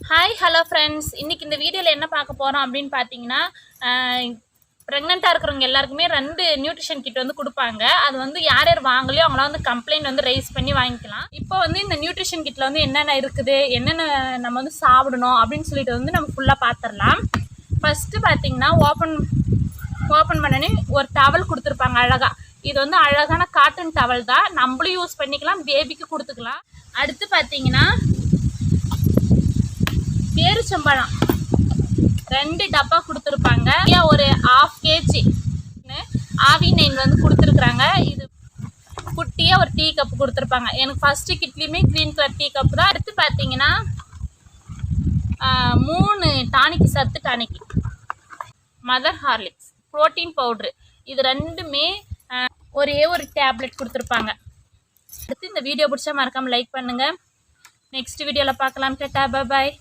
Hi hello friends, இன்றைக்கி இந்த வீடியோவில் என்ன பார்க்க போகிறோம் அப்படின்னு பார்த்தீங்கன்னா, ப்ரெக்னெண்ட்டாக இருக்கிறவங்க எல்லாருக்குமே 2 நியூட்ரிஷன் கிட் வந்து கொடுப்பாங்க. அது வந்து யார் யார் வாங்கலையோ அவங்களாம் வந்து கம்ப்ளைண்ட் வந்து ரைஸ் பண்ணி வாங்கிக்கலாம். இப்போ வந்து இந்த நியூட்ரிஷன் கிட்டில் வந்து என்னென்ன இருக்குது, என்னென்ன நம்ம வந்து சாப்பிடணும் அப்படின்னு சொல்லிட்டு வந்து நம்ம ஃபுல்லாக பார்த்துடலாம். ஃபஸ்ட்டு பார்த்தீங்கன்னா ஓப்பன் பண்ணனே ஒரு டவல் கொடுத்துருப்பாங்க அழகாக. இது வந்து அழகான காட்டன் டவல் தான், நம்மளும் யூஸ் பண்ணிக்கலாம், பேபிக்கு கொடுத்துக்கலாம். அடுத்து பார்த்தீங்கன்னா பேரிச்சம்பழம் 2 டப்பா கொடுத்துருப்பாங்க. ஒரு 1/2 kg ஆவி நெய் வந்து கொடுத்துருக்குறாங்க. இது குட்டியாக ஒரு டீ கப்பு கொடுத்துருப்பாங்க. எனக்கு ஃபஸ்ட்டு கிட்லேயுமே க்ரீன் கலர் டீ கப்பு தான். அடுத்து பார்த்தீங்கன்னா 3 டானிக்கு, சத்து tonic, mother Horlicks, protein powder, இது 2மே ஒரே ஒரு டேப்லெட் கொடுத்துருப்பாங்க. அடுத்து இந்த வீடியோ பிடிச்சா மறக்காமல் லைக் பண்ணுங்கள். நெக்ஸ்ட் வீடியோவில் பார்க்கலாம். டாடா, பாய்.